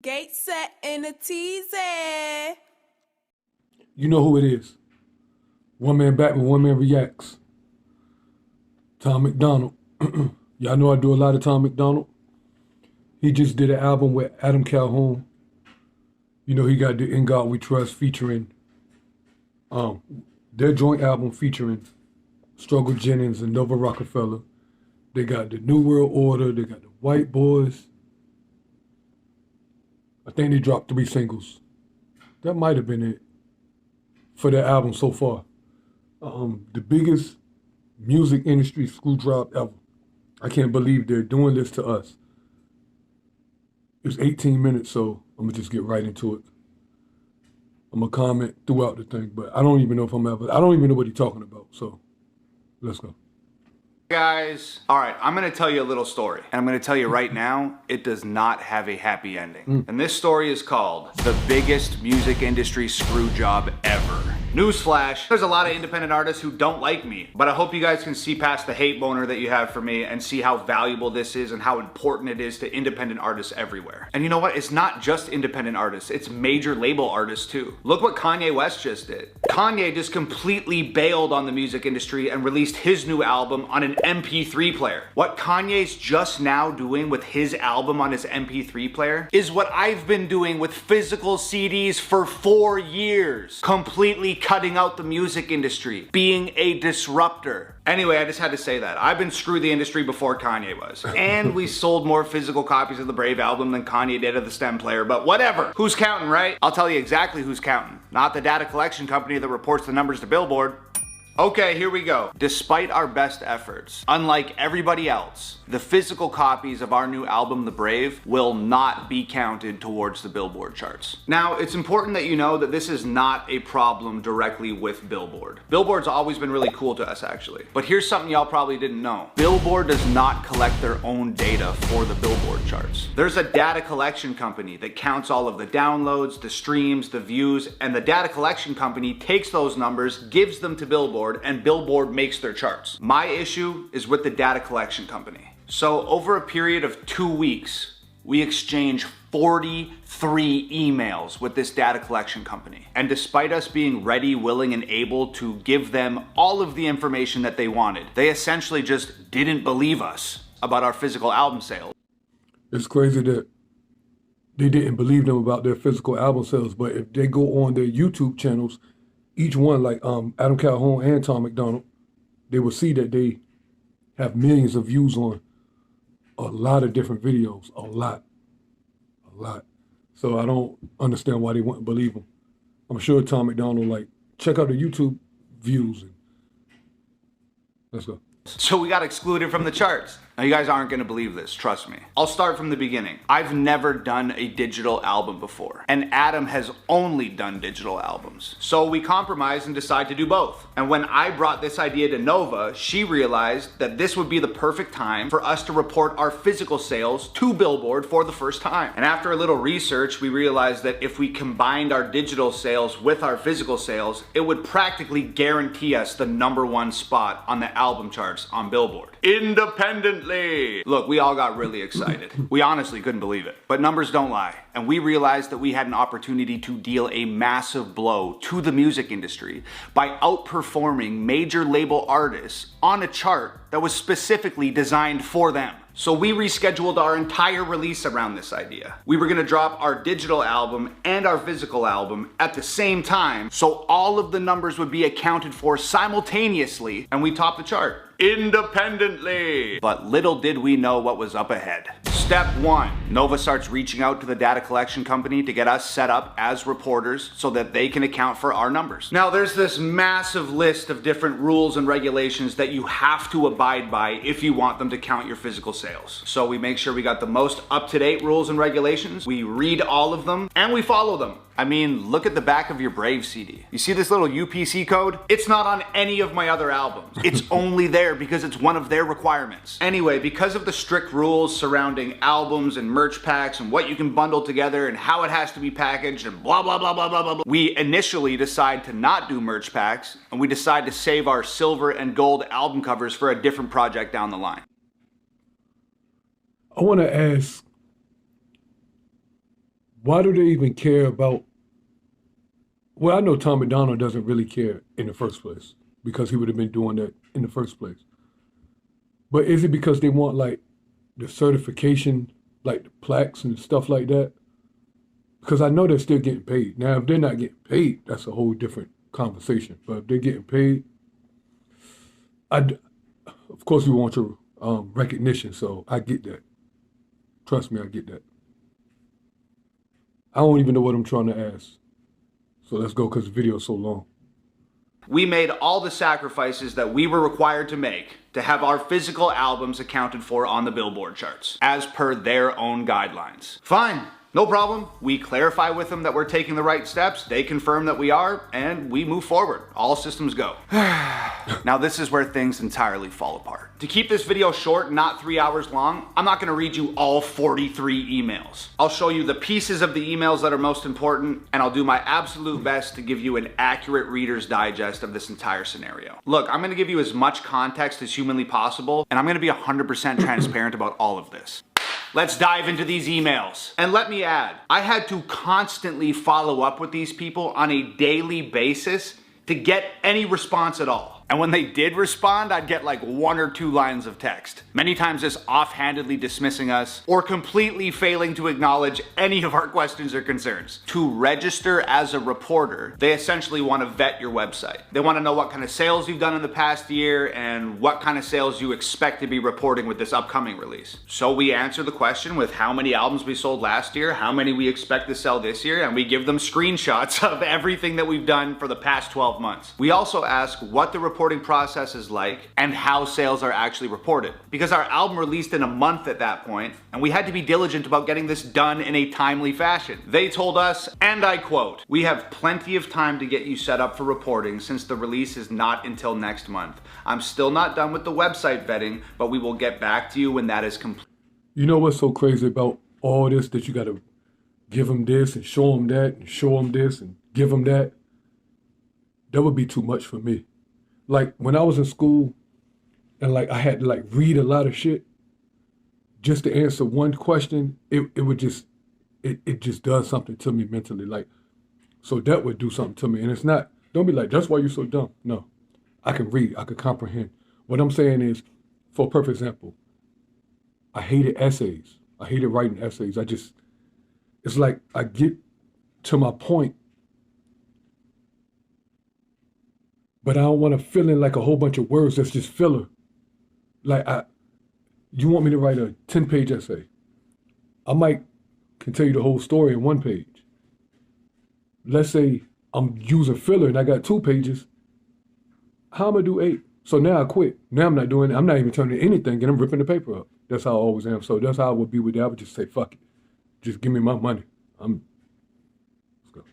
Skate set in a teasy. You know who it is. One man back with one man reacts. Tom MacDonald. Y'all know I do a lot of Tom MacDonald. He just did an album with Adam Calhoun. You know, he got the In God We Trust featuring their joint album featuring Struggle Jennings and Nova Rockefeller. They got the New World Order. They got the White Boys. I think they dropped 3 singles. That might have been it for their album so far. The biggest music industry screw job ever. I can't believe they're doing this to us. It's 18 minutes, so I'm gonna just get right into it. I'm gonna comment throughout the thing, but I don't even know if I don't even know what he's talking about, so let's go. Guys, all right, I'm gonna tell you a little story, and I'm gonna tell you right now, it does not have a happy ending. And this story is called The Biggest Music Industry Screw Job Ever. Newsflash, there's a lot of independent artists who don't like me, but I hope you guys can see past the hate boner that you have for me and see how valuable this is and how important it is to independent artists everywhere. And you know what? It's not just independent artists, it's major label artists too. Look what Kanye West just did. Kanye just completely bailed on the music industry and released his new album on an MP3 player. What Kanye's just now doing with his album on his MP3 player is what I've been doing with physical CDs for 4 years. Completely cutting out the music industry, being a disruptor. Anyway, I just had to say that. I've been screw the industry before Kanye was. And we sold more physical copies of the Brave album than Kanye did of the STEM player, but whatever. Who's counting, right? I'll tell you exactly who's counting. Not the data collection company that reports the numbers to Billboard. Okay, here we go. Despite our best efforts, unlike everybody else, the physical copies of our new album, The Brave, will not be counted towards the Billboard charts. Now, it's important that you know that this is not a problem directly with Billboard. Billboard's always been really cool to us, actually. But here's something y'all probably didn't know. Billboard does not collect their own data for the Billboard charts. There's a data collection company that counts all of the downloads, the streams, the views, and the data collection company takes those numbers, gives them to Billboard, and Billboard makes their charts. My issue is with the data collection company. So over a period of 2 weeks, we exchanged 43 emails with this data collection company. And despite us being ready, willing, and able to give them all of the information that they wanted, they essentially just didn't believe us about our physical album sales. It's crazy that they didn't believe them about their physical album sales, but if they go on their YouTube channels, each one, like Adam Calhoun and Tom MacDonald, they will see that they have millions of views on a lot of different videos, a lot. So I don't understand why they wouldn't believe them. I'm sure Tom MacDonald, like, check out the YouTube views. Let's go. So we got excluded from the charts. Now you guys aren't gonna believe this, trust me. I'll start from the beginning. I've never done a digital album before, and Adam has only done digital albums. So we compromised and decided to do both. And when I brought this idea to Nova, she realized that this would be the perfect time for us to report our physical sales to Billboard for the first time. And after a little research, we realized that if we combined our digital sales with our physical sales, it would practically guarantee us the #1 spot on the album charts on Billboard. Independently. Look, we all got really excited. We honestly couldn't believe it. But numbers don't lie. And we realized that we had an opportunity to deal a massive blow to the music industry by outperforming major label artists on a chart that was specifically designed for them. So we rescheduled our entire release around this idea. We were gonna drop our digital album and our physical album at the same time, so all of the numbers would be accounted for simultaneously, and we topped the chart. Independently. But little did we know what was up ahead. Step 1, Nova starts reaching out to the data collection company to get us set up as reporters so that they can account for our numbers. Now there's this massive list of different rules and regulations that you have to abide by if you want them to count your physical sales. So we make sure we got the most up-to-date rules and regulations, we read all of them, and we follow them. I mean, look at the back of your Brave CD. You see this little UPC code? It's not on any of my other albums. It's only there because it's one of their requirements. Anyway, because of the strict rules surrounding albums and merch packs and what you can bundle together and how it has to be packaged and blah, blah, blah, blah, blah, blah, blah, we initially decide to not do merch packs, and we decide to save our silver and gold album covers for a different project down the line. I want to ask, why do they even care about? Well, I know Tom MacDonald doesn't really care in the first place because he would have been doing that in the first place. But is it because they want like the certification, like the plaques and stuff like that? Because I know they're still getting paid. Now, if they're not getting paid, that's a whole different conversation. But if they're getting paid, of course we want your recognition, so I get that. Trust me, I get that. I don't even know what I'm trying to ask. So let's go because the video is so long. We made all the sacrifices that we were required to make to have our physical albums accounted for on the Billboard charts, as per their own guidelines. Fine. No problem. We clarify with them that we're taking the right steps. They confirm that we are, and we move forward. All systems go. Now this is where things entirely fall apart. To keep this video short, not 3 hours long, I'm not going to read you all 43 emails. I'll show you the pieces of the emails that are most important, and I'll do my absolute best to give you an accurate Reader's Digest of this entire scenario. Look, I'm going to give you as much context as humanly possible, and I'm going to be 100% transparent about all of this. Let's dive into these emails. And let me add, I had to constantly follow up with these people on a daily basis to get any response at all. And when they did respond, I'd get like 1 or 2 lines of text. Many times just offhandedly dismissing us or completely failing to acknowledge any of our questions or concerns. To register as a reporter, they essentially want to vet your website. They want to know what kind of sales you've done in the past year and what kind of sales you expect to be reporting with this upcoming release. So we answer the question with how many albums we sold last year, how many we expect to sell this year, and we give them screenshots of everything that we've done for the past 12 months. We also ask what the reporting process is like and how sales are actually reported. Because our album released in a month at that point, and we had to be diligent about getting this done in a timely fashion. They told us, and I quote, "We have plenty of time to get you set up for reporting since the release is not until next month. I'm still not done with the website vetting, but we will get back to you when that is complete." You know what's so crazy about all this, that you got to give them this and show them that and show them this and give them that? That would be too much for me. Like when I was in school and like I had to like read a lot of shit just to answer one question, it just does something to me mentally. Like, so that would do something to me. And it's not, don't be like, that's why you're so dumb. No, I can read, I can comprehend. What I'm saying is, for a perfect example, I hated essays. I hated writing essays. It's like I get to my point, but I don't want to fill in like a whole bunch of words that's just filler. Like, you want me to write a 10-page essay. I can tell you the whole story in 1 page. Let's say I'm using filler and I got 2 pages. How am I do 8? So now I quit. Now I'm not doing it. I'm not even turning anything and I'm ripping the paper up. That's how I always am. So that's how I would be with that. I would just say, fuck it. Just give me my money. Let's go.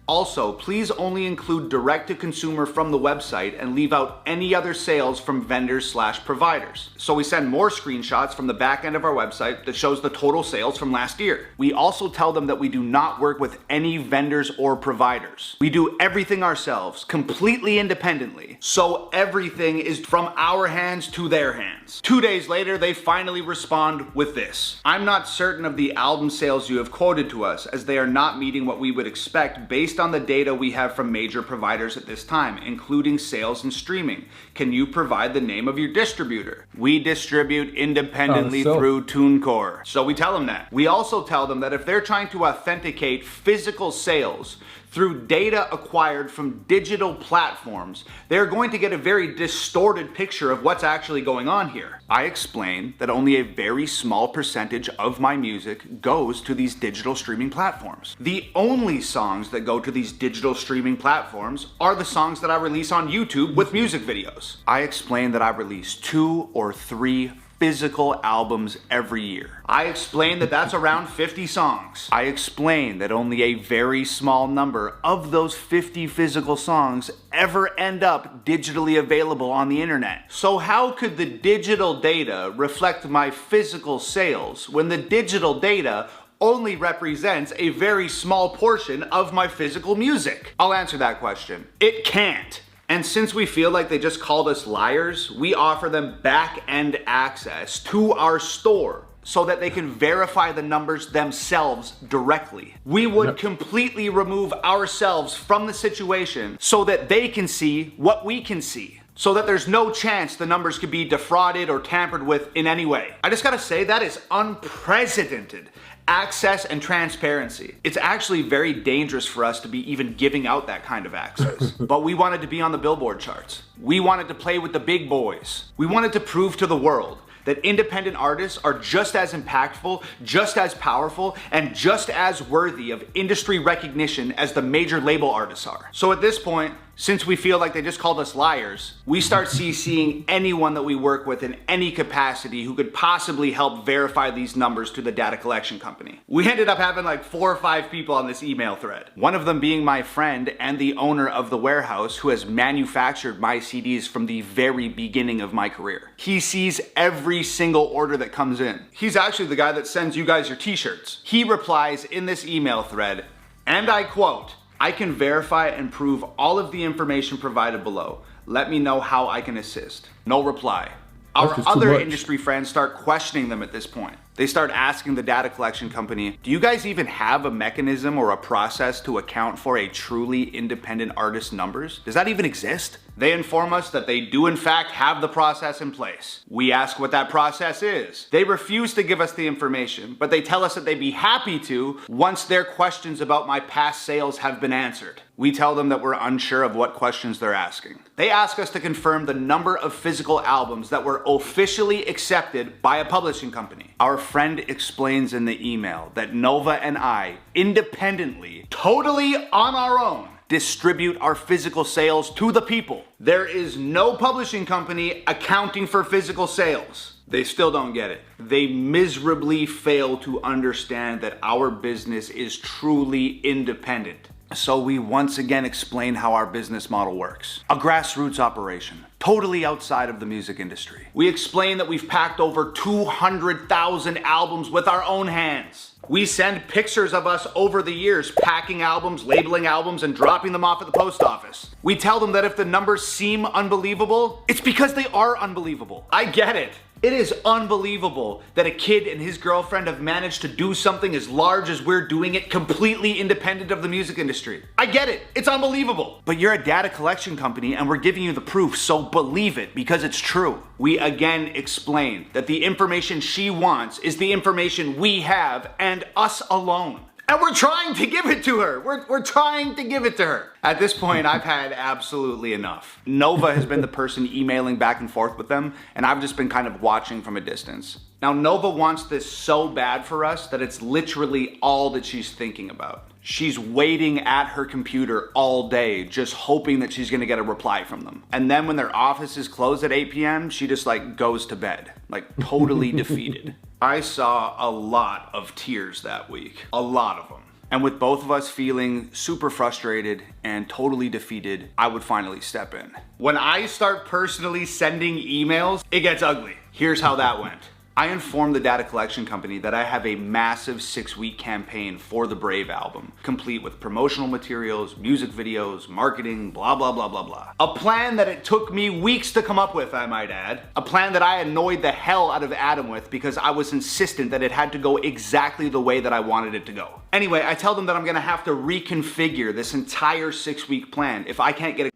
Also, please only include direct-to-consumer from the website and leave out any other sales from vendors/providers. So we send more screenshots from the back end of our website that shows the total sales from last year. We also tell them that we do not work with any vendors or providers. We do everything ourselves, completely independently. So everything is from our hands to their hands. 2 days later, they finally respond with this: "I'm not certain of the album sales you have quoted to us, as they are not meeting what we would expect based on the data we have from major providers at this time, including sales and streaming. Can you provide the name of your distributor?" We distribute independently through TuneCore. So we tell them that. We also tell them that if they're trying to authenticate physical sales through data acquired from digital platforms, they're going to get a very distorted picture of what's actually going on here. I explain that only a very small percentage of my music goes to these digital streaming platforms. The only songs that go to these digital streaming platforms are the songs that I release on YouTube with music videos. I explain that I release 2 or 3 physical albums every year. I explain that that's around 50 songs. I explain that only a very small number of those 50 physical songs ever end up digitally available on the internet. So how could the digital data reflect my physical sales when the digital data only represents a very small portion of my physical music? I'll answer that question. It can't. And since we feel like they just called us liars, we offer them back-end access to our store so that they can verify the numbers themselves directly. We would completely remove ourselves from the situation so that they can see what we can see, so that there's no chance the numbers could be defrauded or tampered with in any way. I just gotta say, that is unprecedented access and transparency. It's actually very dangerous for us to be even giving out that kind of access. But we wanted to be on the Billboard charts. We wanted to play with the big boys. We wanted to prove to the world that independent artists are just as impactful, just as powerful, and just as worthy of industry recognition as the major label artists are. So at this point, since we feel like they just called us liars, we start CCing anyone that we work with in any capacity who could possibly help verify these numbers to the data collection company. We ended up having like 4 or 5 people on this email thread. One of them being my friend and the owner of the warehouse who has manufactured my CDs from the very beginning of my career. He sees every single order that comes in. He's actually the guy that sends you guys your t-shirts. He replies in this email thread, and I quote, "I can verify and prove all of the information provided below. Let me know how I can assist." No reply. Our other industry friends start questioning them at this point. They start asking the data collection company, do you guys even have a mechanism or a process to account for a truly independent artist's numbers? Does that even exist? They inform us that they do in fact have the process in place. We ask what that process is. They refuse to give us the information, but they tell us that they'd be happy to once their questions about my past sales have been answered. We tell them that we're unsure of what questions they're asking. They ask us to confirm the number of physical albums that were officially accepted by a publishing company. Our friend explains in the email that Nova and I, independently, totally on our own, distribute our physical sales to the people. There is no publishing company accounting for physical sales. They still don't get it. They miserably fail to understand that our business is truly independent. So we once again explain how our business model works. A grassroots operation, totally outside of the music industry. We explain that we've packed over 200,000 albums with our own hands. We send pictures of us over the years packing albums, labeling albums, and dropping them off at the post office. We tell them that if the numbers seem unbelievable, it's because they are unbelievable. I get it. It is unbelievable that a kid and his girlfriend have managed to do something as large as we're doing it completely independent of the music industry. I get it. It's unbelievable. But you're a data collection company and we're giving you the proof, so believe it because it's true. We again explain that the information she wants is the information we have and us alone. And we're trying to give it to her. We're trying to give it to her. At this point, I've had absolutely enough. Nova has been the person emailing back and forth with them, and I've just been kind of watching from a distance. Now, Nova wants this so bad for us that it's literally all that she's thinking about. She's waiting at her computer all day, just hoping that she's gonna get a reply from them. And then when their offices close at 8 p.m., she just like goes to bed, like totally defeated. I saw a lot of tears that week, a lot of them. And with both of us feeling super frustrated and totally defeated, I would finally step in. When I start personally sending emails, it gets ugly. Here's how that went. I informed the data collection company that I have a massive 6-week campaign for the Brave album, complete with promotional materials, music videos, marketing, blah, blah, blah, blah, blah. A plan that it took me weeks to come up with, I might add. A plan that I annoyed the hell out of Adam with because I was insistent that it had to go exactly the way that I wanted it to go. Anyway, I tell them that I'm gonna have to reconfigure this entire 6-week plan if I can't get it.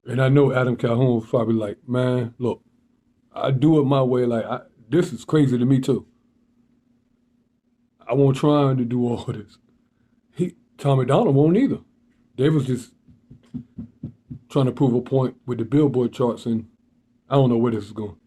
And I know Adam Calhoun was probably like, man, look, I do it my way, this is crazy to me too. I won't try to do all this. Tom MacDonald won't either. They was just trying to prove a point with the Billboard charts, and I don't know where this is going.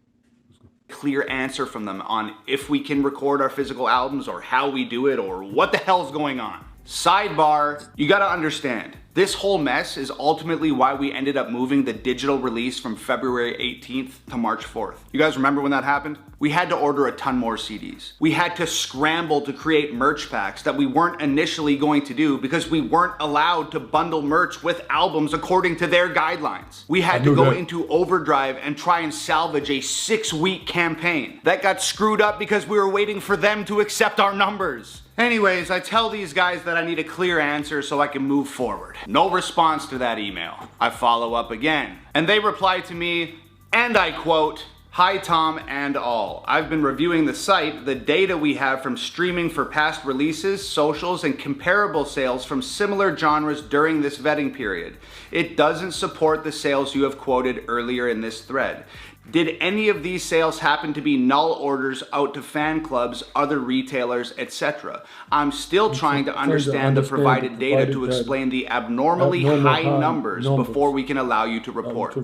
Clear answer from them on if we can record our physical albums or how we do it or what the hell's going on. Sidebar, you gotta understand, this whole mess is ultimately why we ended up moving the digital release from February 18th to March 4th. You guys remember when that happened? We had to order a ton more CDs. We had to scramble to create merch packs that we weren't initially going to do because we weren't allowed to bundle merch with albums according to their guidelines. We had to go into overdrive and try and salvage a 6-week campaign. That got screwed up because we were waiting for them to accept our numbers. Anyways, I tell these guys that I need a clear answer so I can move forward. No response to that email. I follow up again, and they reply to me, and I quote, Hi Tom and all. I've been reviewing the site, the data we have from streaming for past releases, socials, and comparable sales from similar genres during this vetting period. It doesn't support the sales you have quoted earlier in this thread. Did any of these sales happen to be null orders out to fan clubs, other retailers, etc.? I'm still trying to understand the provided data to explain the abnormally high numbers before we can allow you to report.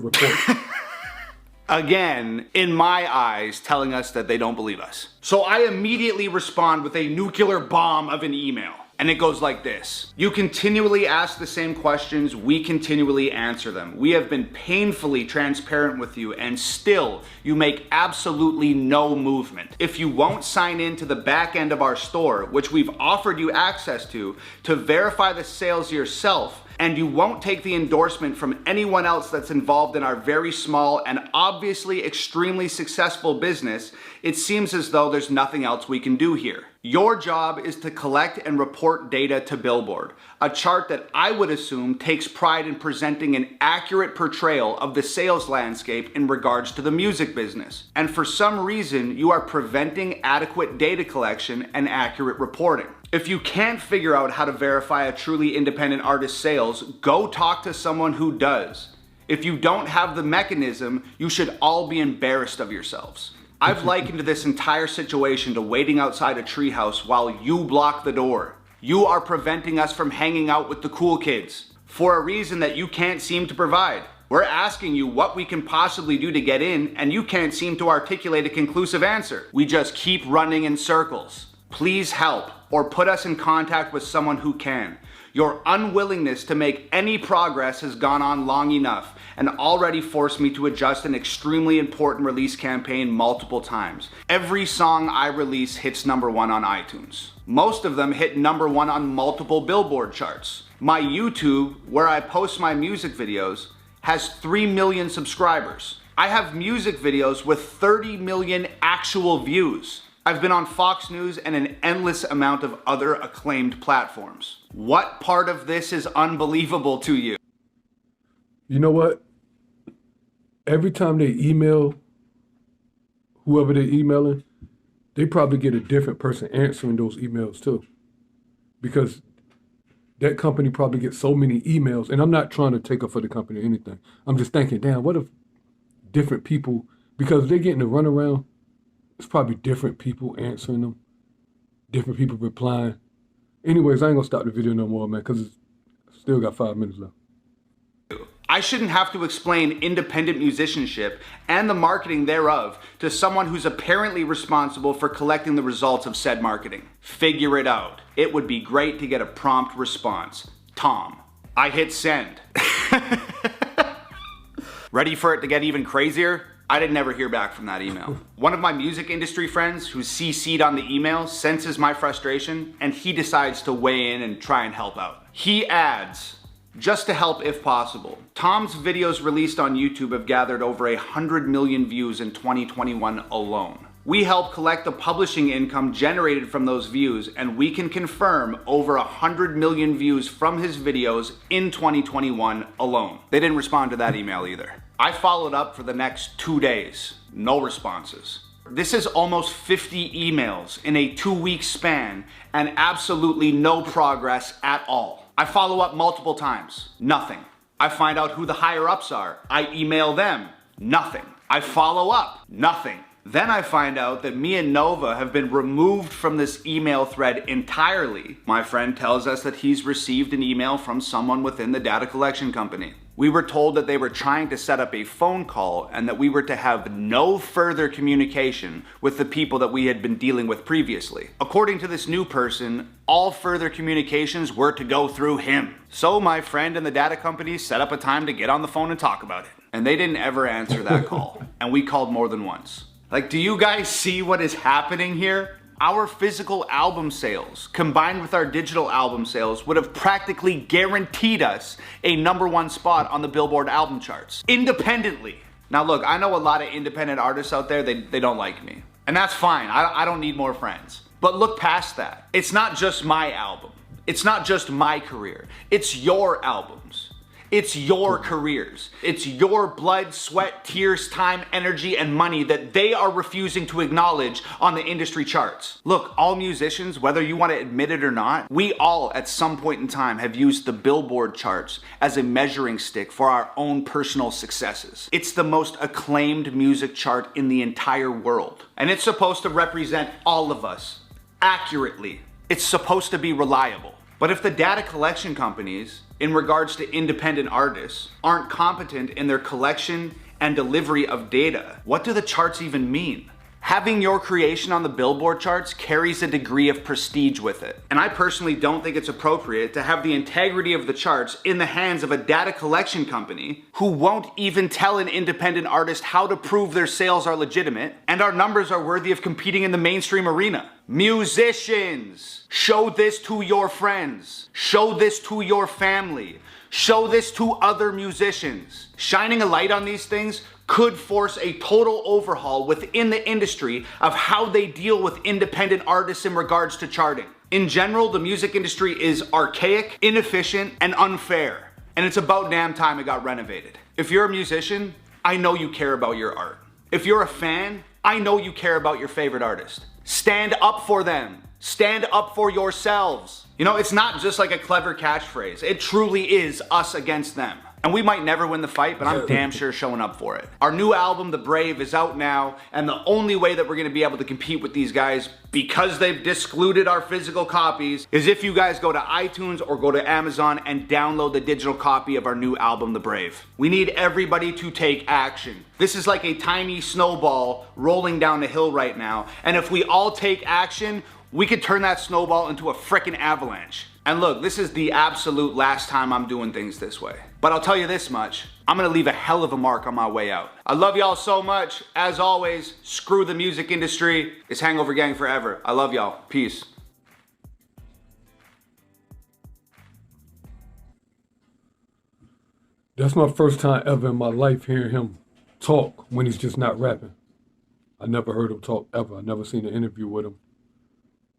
Again, in my eyes, telling us that they don't believe us. So I immediately respond with a nuclear bomb of an email. And it goes like this. You continually ask the same questions, we continually answer them. We have been painfully transparent with you, and still you make absolutely no movement. If you won't sign in to the back end of our store, which we've offered you access to verify the sales yourself, and you won't take the endorsement from anyone else that's involved in our very small and obviously extremely successful business, it seems as though there's nothing else we can do here. Your job is to collect and report data to Billboard, a chart that I would assume takes pride in presenting an accurate portrayal of the sales landscape in regards to the music business. And for some reason, you are preventing adequate data collection and accurate reporting. If you can't figure out how to verify a truly independent artist's sales, go talk to someone who does. If you don't have the mechanism, you should all be embarrassed of yourselves. I've likened this entire situation to waiting outside a treehouse while you block the door. You are preventing us from hanging out with the cool kids for a reason that you can't seem to provide. We're asking you what we can possibly do to get in, and you can't seem to articulate a conclusive answer. We just keep running in circles. Please help, or put us in contact with someone who can. Your unwillingness to make any progress has gone on long enough and already forced me to adjust an extremely important release campaign multiple times. Every song I release hits #1 on iTunes. Most of them hit #1 on multiple Billboard charts. My YouTube, where I post my music videos, has 3 million subscribers. I have music videos with 30 million actual views. I've been on Fox News and an endless amount of other acclaimed platforms. What part of this is unbelievable to you? You know what? Every time they email whoever they're emailing, they probably get a different person answering those emails too. Because that company probably gets so many emails, and I'm not trying to take up for the company or anything. I'm just thinking, damn, what if different people, because they're getting the runaround, it's probably different people answering them, different people replying. Anyways, I ain't gonna stop the video no more, man, because it's still got 5 minutes left. I shouldn't have to explain independent musicianship and the marketing thereof to someone who's apparently responsible for collecting the results of said marketing. Figure it out. It would be great to get a prompt response. Tom. I hit send. Ready for it to get even crazier? I didn't ever hear back from that email. One of my music industry friends who's CC'd on the email senses my frustration, and he decides to weigh in and try and help out. He adds, just to help if possible, Tom's videos released on YouTube have gathered over 100 million views in 2021 alone. We help collect the publishing income generated from those views, and we can confirm over 100 million views from his videos in 2021 alone. They didn't respond to that email either. I followed up for the next 2 days. No responses. This is almost 50 emails in a 2-week span and absolutely no progress at all. I follow up multiple times. Nothing. I find out who the higher ups are. I email them. Nothing. I follow up. Nothing. Then I find out that me and Nova have been removed from this email thread entirely. My friend tells us that he's received an email from someone within the data collection company. We were told that they were trying to set up a phone call and that we were to have no further communication with the people that we had been dealing with previously. According to this new person, all further communications were to go through him. So my friend and the data company set up a time to get on the phone and talk about it. And they didn't ever answer that call. And we called more than once. Like, do you guys see what is happening here? Our physical album sales, combined with our digital album sales, would have practically guaranteed us a #1 spot on the Billboard album charts, independently. Now look, I know a lot of independent artists out there, they don't like me. And that's fine, I don't need more friends. But look past that. It's not just my album. It's not just my career. It's your albums. It's your careers. It's your blood, sweat, tears, time, energy, and money that they are refusing to acknowledge on the industry charts. Look, all musicians, whether you want to admit it or not, we all at some point in time have used the Billboard charts as a measuring stick for our own personal successes. It's the most acclaimed music chart in the entire world. And it's supposed to represent all of us accurately. It's supposed to be reliable. But if the data collection companies, in regards to independent artists, aren't competent in their collection and delivery of data, what do the charts even mean? Having your creation on the Billboard charts carries a degree of prestige with it. And I personally don't think it's appropriate to have the integrity of the charts in the hands of a data collection company who won't even tell an independent artist how to prove their sales are legitimate and our numbers are worthy of competing in the mainstream arena. Musicians, show this to your friends. Show this to your family. Show this to other musicians. Shining a light on these things could force a total overhaul within the industry of how they deal with independent artists in regards to charting. In general, the music industry is archaic, inefficient, and unfair. And it's about damn time it got renovated. If you're a musician, I know you care about your art. If you're a fan, I know you care about your favorite artist. Stand up for them. Stand up for yourselves. You know, it's not just like a clever catchphrase. It truly is us against them. And we might never win the fight, but I'm damn sure showing up for it. Our new album, The Brave, is out now, and the only way that we're gonna be able to compete with these guys, because they've discluded our physical copies, is if you guys go to iTunes or go to Amazon and download the digital copy of our new album, The Brave. We need everybody to take action. This is like a tiny snowball rolling down the hill right now, and if we all take action, we could turn that snowball into a frickin' avalanche. And look, this is the absolute last time I'm doing things this way. But I'll tell you this much, I'm gonna leave a hell of a mark on my way out. I love y'all so much. As always, screw the music industry. It's Hangover Gang forever. I love y'all. Peace. That's my first time ever in my life hearing him talk when he's just not rapping. I never heard him talk ever. I never seen an interview with him.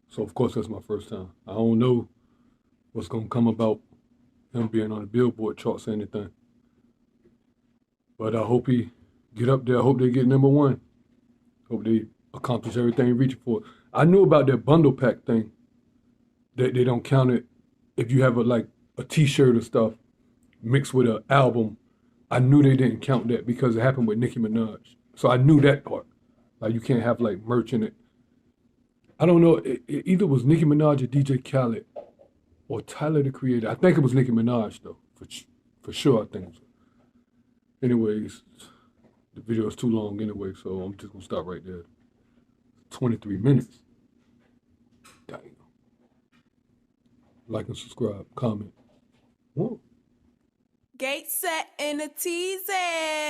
So of course that's my first time. I don't know what's gonna come about him being on the Billboard charts or anything. But I hope he get up there. I hope they get number one. Hope they accomplish everything they're reaching for. I knew about that bundle pack thing. That they don't count it if you have a t-shirt or stuff mixed with an album. I knew they didn't count that because it happened with Nicki Minaj. So I knew that part. Like you can't have like merch in it. I don't know, it either was Nicki Minaj or DJ Khaled or Tyler the Creator. I think it was Nicki Minaj though, for sure I think it was. Anyways, the video is too long anyway, so I'm just gonna stop right there. 23 minutes. Dang. Like and subscribe, comment. Whoa. Gate set in a teasy.